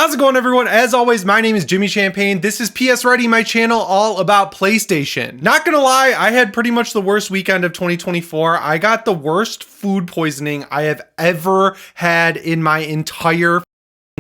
How's it going, everyone? As always, my name is Jimmy Champagne. This is PSReady, my channel all about PlayStation. Not gonna lie, I had pretty much the worst weekend of 2024. I got the worst food poisoning I have ever had in my entire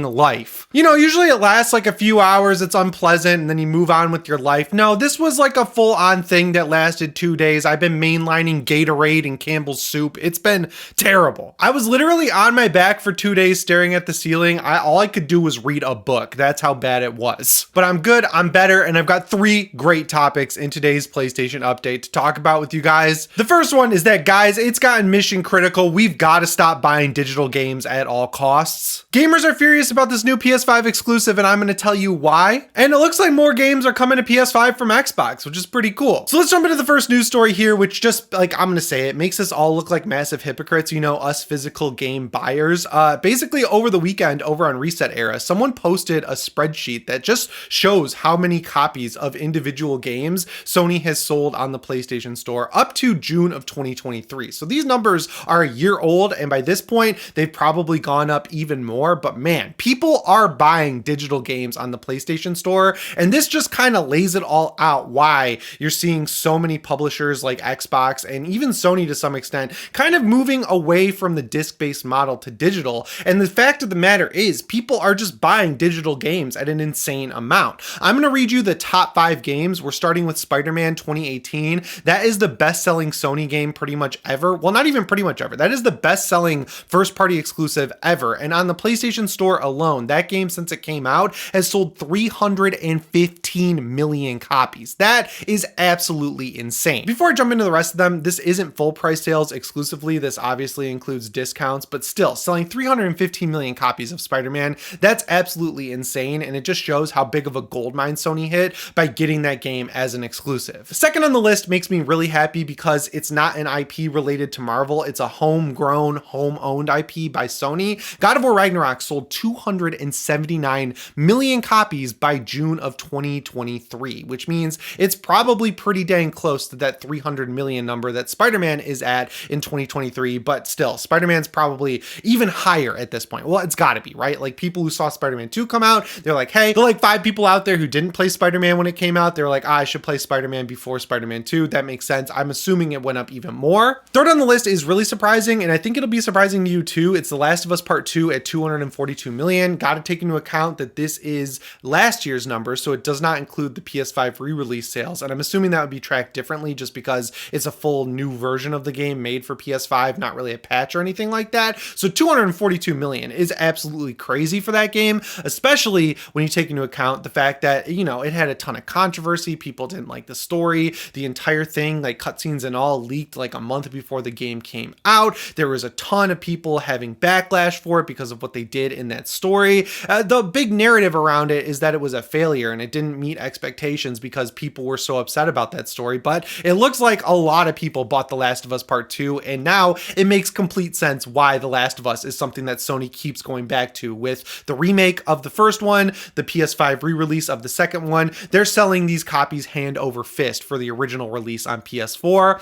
life. You know, usually it lasts like a few hours, it's unpleasant, and then you move on with your life. No, this was like a full-on thing that lasted 2 days. I've been mainlining Gatorade and Campbell's soup. It's been terrible. I was literally on my back for 2 days staring at the ceiling. All I could do was read a book. That's how bad it was. But I'm good, I'm better, and I've got 3 great topics in today's PlayStation update to talk about with you guys. The first one is that, guys, it's gotten mission critical. We've got to stop buying digital games at all costs. Gamers are furious about this new PS5 exclusive, and I'm going to tell you why. And it looks like more games are coming to PS5 from Xbox, which is pretty cool. So let's jump into the first news story here, which just, like, I'm going to say it makes us all look like massive hypocrites, you know, us physical game buyers. Basically, over the weekend, over on Resetera, someone posted a spreadsheet that just shows how many copies of individual games Sony has sold on the PlayStation Store up to June of 2023. So these numbers are a year old, and by this point, they've probably gone up even more. But man, people are buying digital games on the PlayStation Store, and this just kind of lays it all out why you're seeing so many publishers like Xbox and even Sony to some extent kind of moving away from the disc-based model to digital. And the fact of the matter is, people are just buying digital games at an insane amount. I'm going to read you the top 5 games. We're starting with Spider-Man 2018. That is the best-selling Sony game pretty much ever. Well, not even pretty much ever. That is the best-selling first-party exclusive ever. And on the PlayStation Store alone, that game since it came out has sold 315 million copies. That is absolutely insane. Before I jump into the rest of them, this isn't full price sales exclusively. This obviously includes discounts, but still, selling 315 million copies of Spider-Man, that's absolutely insane, and it just shows how big of a goldmine Sony hit by getting that game as an exclusive. Second on the list makes me really happy because it's not an IP related to Marvel. It's a homegrown, home-owned IP by Sony. God of War Ragnarok sold 279 million copies by June of 2023, which means it's probably pretty dang close to that 300 million number that Spider-Man is at in 2023, but still, Spider-Man's probably even higher at this point. Well, it's gotta be, right? Like, people who saw Spider-Man 2 come out, they're like, hey, the like 5 people out there who didn't play Spider-Man when it came out, they're like, I should play Spider-Man before Spider-Man 2. That makes sense. I'm assuming it went up even more. Third on the list is really surprising, and I think it'll be surprising to you too. It's The Last of Us Part 2 at 242 million. Got to take into account that this is last year's number, so it does not include the PS5 re-release sales, and I'm assuming that would be tracked differently just because it's a full new version of the game made for PS5, not really a patch or anything like that. So 242 million is absolutely crazy for that game, especially when you take into account the fact that, you know, it had a ton of controversy. People didn't like the story. The entire thing, like cutscenes and all, leaked like a month before the game came out. There was a ton of people having backlash for it because of what they did in that story. The big narrative around it is that it was a failure and it didn't meet expectations because people were so upset about that story, but it looks like a lot of people bought The Last of Us Part 2, and now it makes complete sense why The Last of Us is something that Sony keeps going back to. With the remake of the first one, the PS5 re-release of the second one, they're selling these copies hand over fist for the original release on PS4.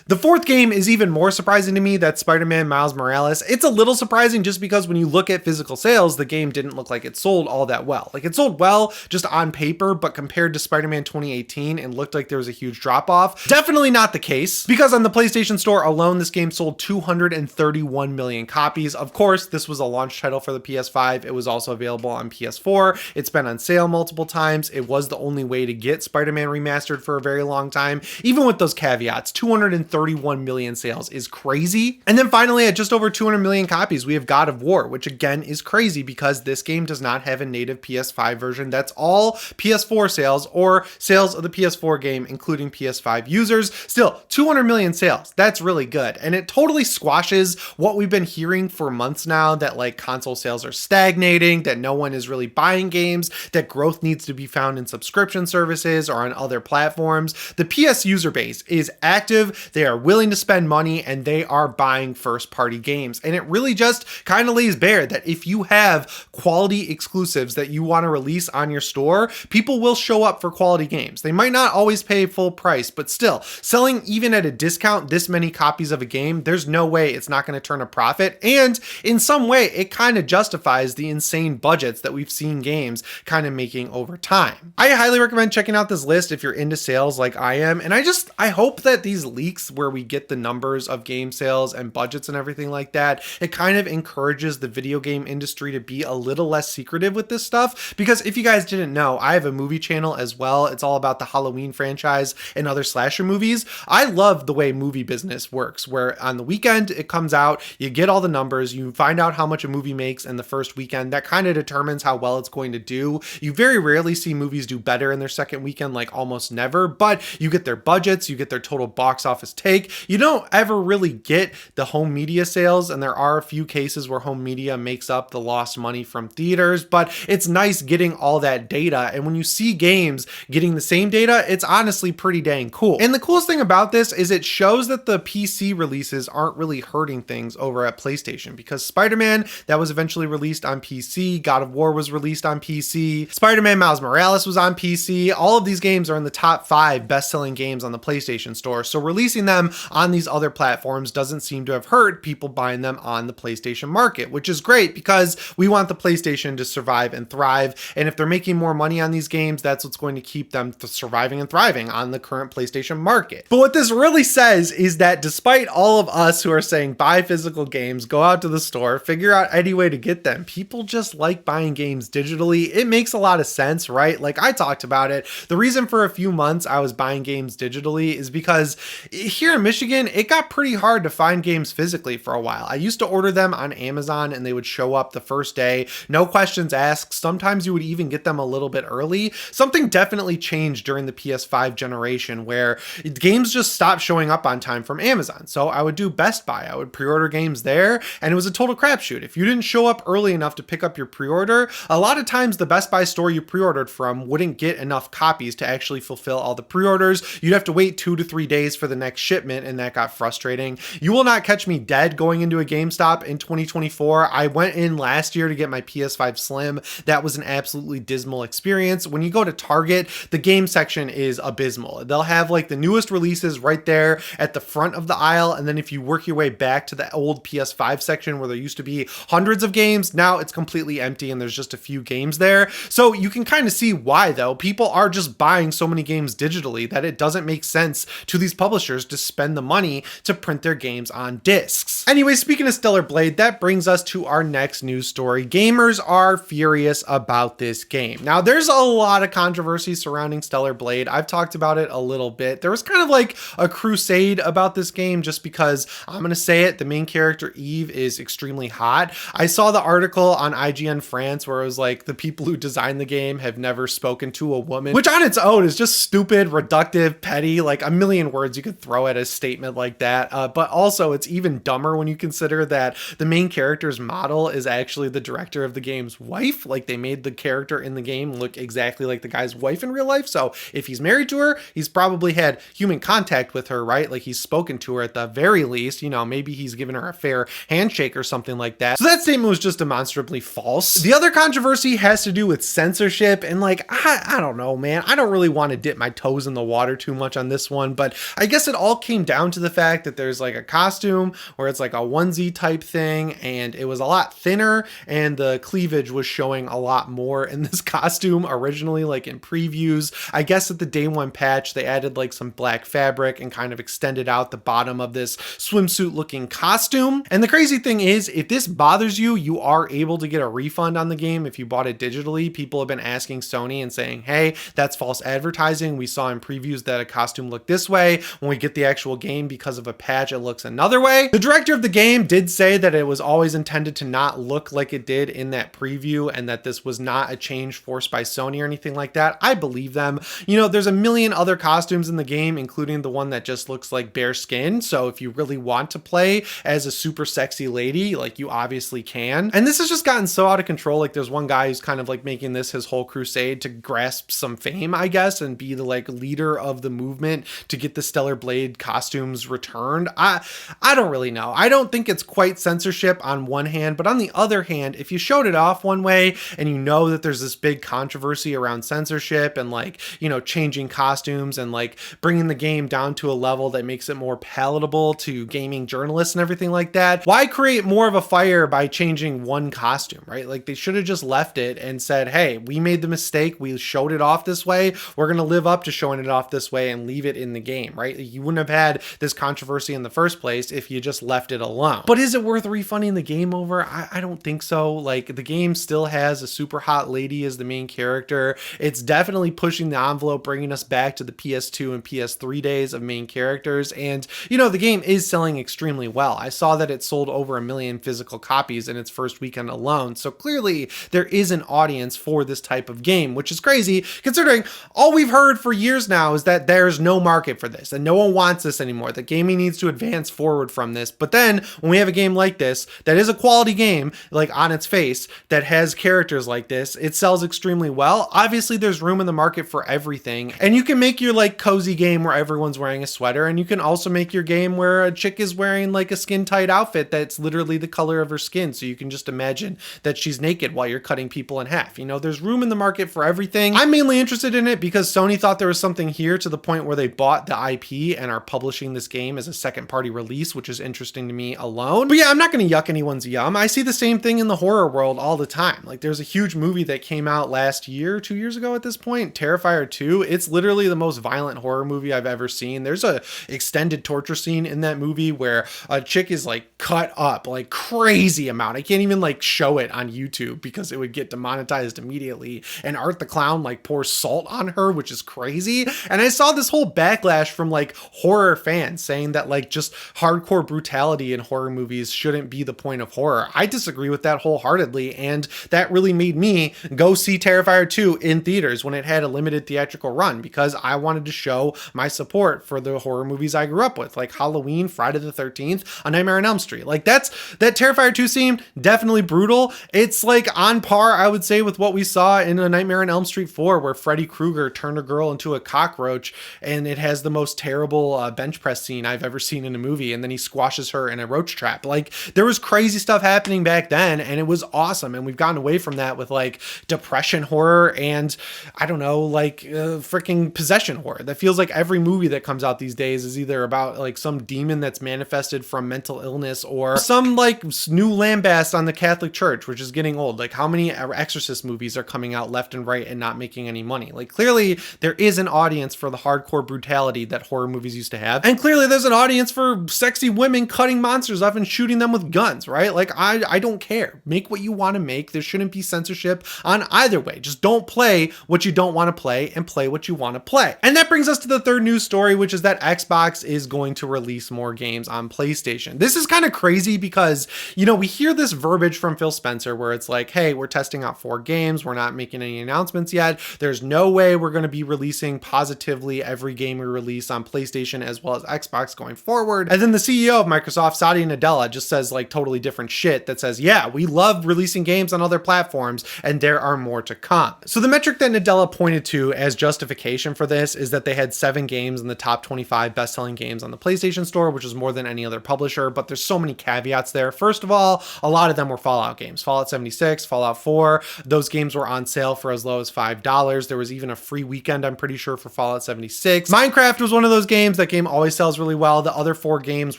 The fourth game is even more surprising to me. That's Spider-Man Miles Morales. It's a little surprising just because when you look at physical sales, the game didn't look like it sold all that well. Like, it sold well just on paper, but compared to Spider-Man 2018, it looked like there was a huge drop-off. Definitely not the case, because on the PlayStation Store alone, this game sold 231 million copies. Of course, this was a launch title for the PS5. It was also available on PS4. It's been on sale multiple times. It was the only way to get Spider-Man Remastered for a very long time. Even with those caveats, 231 million sales is crazy. And then finally, at just over 200 million copies, we have God of War, which again is crazy because this game does not have a native PS5 version. That's all PS4 sales or sales of the PS4 game, including PS5 users. Still, 200 million sales. That's really good. And it totally squashes what we've been hearing for months now, that like console sales are stagnating, that no one is really buying games, that growth needs to be found in subscription services or on other platforms. The PS user base is active. They are willing to spend money, and they are buying first party games. And it really just kind of lays bare that if you have have quality exclusives that you want to release on your store, people will show up for quality games. They might not always pay full price, but still, selling even at a discount this many copies of a game, there's no way it's not going to turn a profit. And in some way, it kind of justifies the insane budgets that we've seen games kind of making over time. I highly recommend checking out this list if you're into sales like I am. And I hope that these leaks where we get the numbers of game sales and budgets and everything like that, it kind of encourages the video game industry to be a little less secretive with this stuff. Because if you guys didn't know, I have a movie channel as well. It's all about the Halloween franchise and other slasher movies. I love the way movie business works, where on the weekend it comes out, you get all the numbers, you find out how much a movie makes in the first weekend. That kind of determines how well it's going to do. You very rarely see movies do better in their second weekend, like almost never, but you get their budgets, you get their total box office take. You don't ever really get the home media sales, and there are a few cases where home media makes up the lost money from theaters, but it's nice getting all that data. And when you see games getting the same data, it's honestly pretty dang cool. And the coolest thing about this is it shows that the PC releases aren't really hurting things over at PlayStation, because Spider-Man, that was eventually released on PC, God of War was released on PC, Spider-Man Miles Morales was on PC. All of these games are in the top 5 best-selling games on the PlayStation Store, so releasing them on these other platforms doesn't seem to have hurt people buying them on the PlayStation market, which is great because we want the PlayStation to survive and thrive. And if they're making more money on these games, that's what's going to keep them surviving and thriving on the current PlayStation market. But what this really says is that despite all of us who are saying buy physical games, go out to the store, figure out any way to get them, people just like buying games digitally. It makes a lot of sense, right? Like I talked about it. The reason for a few months I was buying games digitally is because here in Michigan, it got pretty hard to find games physically for a while. I used to order them on Amazon and they would show up the first day, no questions asked. Sometimes you would even get them a little bit early. Something definitely changed during the PS5 generation where games just stopped showing up on time from Amazon. So I would do Best Buy. I would pre-order games there, and it was a total crapshoot. If you didn't show up early enough to pick up your pre-order, a lot of times the Best Buy store you pre-ordered from wouldn't get enough copies to actually fulfill all the pre-orders. You'd have to wait 2 to 3 days for the next shipment, and that got frustrating. You will not catch me dead going into a GameStop in 2024. I went in last year to get my PS5 Slim. That was an absolutely dismal experience. When you go to Target, the game section is abysmal. They'll have like the newest releases right there at the front of the aisle, and then if you work your way back to the old PS5 section where there used to be hundreds of games, now it's completely empty and there's just a few games there. So you can kind of see why though. People are just buying so many games digitally that it doesn't make sense to these publishers to spend the money to print their games on discs. Anyway, speaking of Stellar Blade, that brings us to our next news story. Gamers are furious about this game. Now, there's a lot of controversy surrounding Stellar Blade. I've talked about it a little bit. There was kind of like a crusade about this game just because, I'm going to say it, the main character Eve is extremely hot. I saw the article on IGN France where it was like the people who designed the game have never spoken to a woman, which on its own is just stupid, reductive, petty, like a million words you could throw at a statement like that. But also it's even dumber when you consider that the main character's model is actually the director of the game's wife. Like they made the character in the game look exactly like the guy's wife in real life. So if he's married to her, he's probably had human contact with her, right? Like he's spoken to her at the very least, you know, maybe he's given her a fair handshake or something like that. So that statement was just demonstrably false. The other controversy has to do with censorship, and like, I don't know, man. I don't really want to dip my toes in the water too much on this one, but I guess it all came down to the fact that there's like a costume where it's like a onesie type thing, and it was a lot thinner, and the cleavage was showing a lot more in this costume originally, like in previews. I guess at the day one patch, they added like some black fabric and kind of extended out the bottom of this swimsuit looking costume. And the crazy thing is, if this bothers you, you are able to get a refund on the game if you bought it digitally. People have been asking Sony and saying, hey, that's false advertising. We saw in previews that a costume looked this way. When we get the actual game, because of a patch, it looks another way. The director of the game did say that it was always intended to not look like it did in that preview, and that this was not a change forced by Sony or anything like that. I believe them. You know, there's a million other costumes in the game, including the one that just looks like bare skin. So if you really want to play as a super sexy lady, like you obviously can. And this has just gotten so out of control. Like there's one guy who's kind of like making this his whole crusade to grasp some fame, I guess, and be the like leader of the movement to get the Stellar Blade costumes returned. I don't really know. I don't think it's quite censorship on one hand, but on the other hand, And if you showed it off one way and you know that there's this big controversy around censorship and like, you know, changing costumes and like bringing the game down to a level that makes it more palatable to gaming journalists and everything like that, why create more of a fire by changing one costume, right? Like they should have just left it and said, hey, we made the mistake. We showed it off this way. We're going to live up to showing it off this way and leave it in the game, right? You wouldn't have had this controversy in the first place if you just left it alone. But is it worth refunding the game over? I don't think so. Like the game still has a super hot lady as the main character. It's definitely pushing the envelope, bringing us back to the PS2 and PS3 days of main characters. And, you know, the game is selling extremely well. I saw that it sold over 1 million physical copies in its first weekend alone. So clearly there is an audience for this type of game, which is crazy considering all we've heard for years now is that there's no market for this and no one wants this anymore. The gaming needs to advance forward from this. But then when we have a game like this, that is a quality game, like on its face, that has characters like this, it sells extremely well. Obviously there's room in the market for everything. And you can make your like cozy game where everyone's wearing a sweater. And you can also make your game where a chick is wearing like a skin tight outfit that's literally the color of her skin. So you can just imagine that she's naked while you're cutting people in half. You know, there's room in the market for everything. I'm mainly interested in it because Sony thought there was something here to the point where they bought the IP and are publishing this game as a second party release, which is interesting to me alone. But yeah, I'm not going to yuck anyone's yum. I see the same thing in the horror world all the time. Like there's a huge movie that came out last year, 2 years ago at this point, Terrifier 2. It's literally the most violent horror movie I've ever seen. There's a extended torture scene in that movie where a chick is like cut up like crazy amount. I can't even like show it on YouTube because it would get demonetized immediately. And Art the Clown like pours salt on her, which is crazy. And I saw this whole backlash from like horror fans saying that like just hardcore brutality in horror movies shouldn't be the point of horror. I disagree with that wholeheartedly. And that really made me go see Terrifier 2 in theaters when it had a limited theatrical run because I wanted to show my support for the horror movies I grew up with, like Halloween, Friday the 13th, A Nightmare on Elm Street. Like that Terrifier 2 scene, definitely brutal. It's like on par, I would say, with what we saw in A Nightmare on Elm Street 4, where Freddy Krueger turned a girl into a cockroach, and it has the most terrible bench press scene I've ever seen in a movie, and then he squashes her in a roach trap. Like there was crazy stuff happening back then, and it was awesome, and we've gotten away from that with like depression horror and I don't know, like freaking possession horror. That feels like every movie that comes out these days is either about like some demon that's manifested from mental illness or some like new lambast on the Catholic Church, which is getting old. Like how many Exorcist movies are coming out left and right and not making any money? Like clearly there is an audience for the hardcore brutality that horror movies used to have, and clearly there's an audience for sexy women cutting monsters up and shooting them with guns, right? Like I don't care. Make what you want to make. There shouldn't be censorship on either way. Just don't play what you don't want to play and play what you want to play. And that brings us to the third news story, which is that Xbox is going to release more games on PlayStation. This is kind of crazy because, you know, we hear this verbiage from Phil Spencer where it's like, hey, we're testing out 4 games. We're not making any announcements yet. There's no way we're going to be releasing positively every game we release on PlayStation as well as Xbox going forward. And then the CEO of Microsoft, Satya Nadella, just says like totally different shit that says, yeah, we love releasing games on other platforms and there are more to come. So the metric that Nadella pointed to as justification for this is that they had 7 games in the top 25 best-selling games on the PlayStation Store, which is more than any other publisher, but there's so many caveats there. First of all, a lot of them were Fallout games. Fallout 76, Fallout 4, those games were on sale for as low as $5. There was even a free weekend, I'm pretty sure, for Fallout 76. Minecraft was one of those games. That game always sells really well. The other 4 games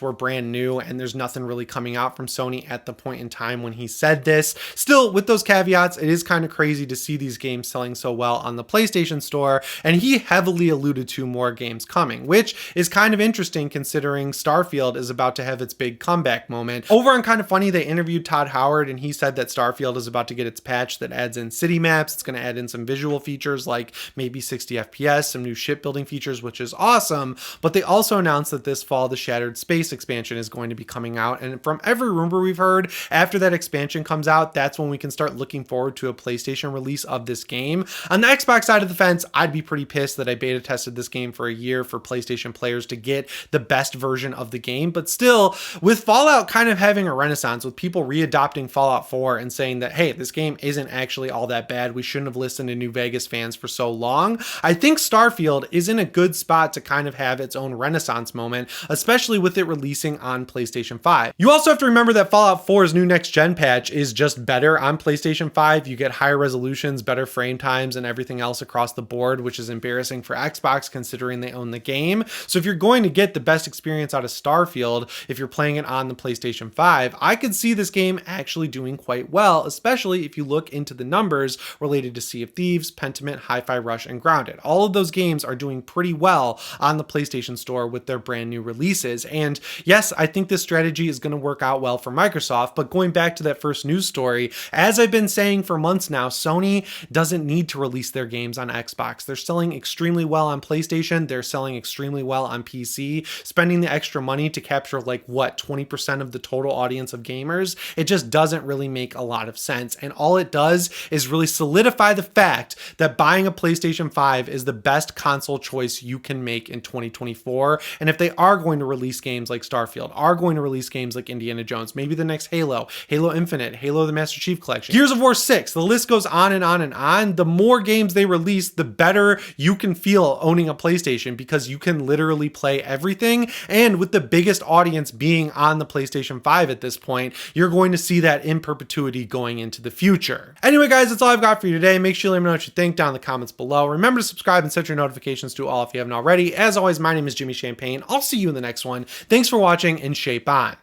were brand new, and there's nothing really coming out from Sony at the point in time when he said this. Still, with those caveats, it is kind of crazy to see these games selling so well on the PlayStation Store, and he heavily alluded to more games coming, which is kind of interesting considering Starfield is about to have its big comeback moment. Over on Kind of Funny, they interviewed Todd Howard, and he said that Starfield is about to get its patch that adds in city maps. It's going to add in some visual features like maybe 60 FPS, some new shipbuilding features, which is awesome. But they also announced that this fall, the Shattered Space expansion is going to be coming out. And from every rumor we've heard, after that expansion comes out, that's when we can start looking forward to a PlayStation release of this game. On the Xbox side of the fence, I'd be pretty pissed that I beta tested this game for a year for PlayStation players to get the best version of the game. But still, with Fallout kind of having a renaissance, with people readopting Fallout 4 and saying that, hey, this game isn't actually all that bad, we shouldn't have listened to New Vegas fans for so long, I think Starfield is in a good spot to kind of have its own renaissance moment, especially with it releasing on PlayStation 5. You also have to remember that Fallout 4's new next gen patch patch is just better on PlayStation 5. You get higher resolutions, better frame times, and everything else across the board, which is embarrassing for Xbox considering they own the game. So if you're going to get the best experience out of Starfield, if you're playing it on the PlayStation 5, I could see this game actually doing quite well, especially if you look into the numbers related to Sea of Thieves, Pentiment, Hi-Fi Rush, and Grounded. All of those games are doing pretty well on the PlayStation Store with their brand new releases. And yes, I think this strategy is going to work out well for Microsoft, but going back to that first news story, as I've been saying for months now, Sony doesn't need to release their games on Xbox. They're selling extremely well on PlayStation. They're selling extremely well on PC. Spending the extra money to capture 20% of the total audience of gamers, it just doesn't really make a lot of sense. And all it does is really solidify the fact that buying a PlayStation 5 is the best console choice you can make in 2024. And if they are going to release games like Starfield, are going to release games like Indiana Jones, maybe the next Halo, Halo Infinite, Halo the Master Chief Collection, Gears of War 6, the list goes on and on and on. The more games they release, the better you can feel owning a PlayStation, because you can literally play everything. And with the biggest audience being on the PlayStation 5 at this point, you're going to see that in perpetuity going into the future. Anyway, guys, that's all I've got for you today. Make sure you let me know what you think down in the comments below. Remember to subscribe and set your notifications to all if you haven't already. As always, my name is Jimmy Champagne. I'll see you in the next one. Thanks for watching, and shape on.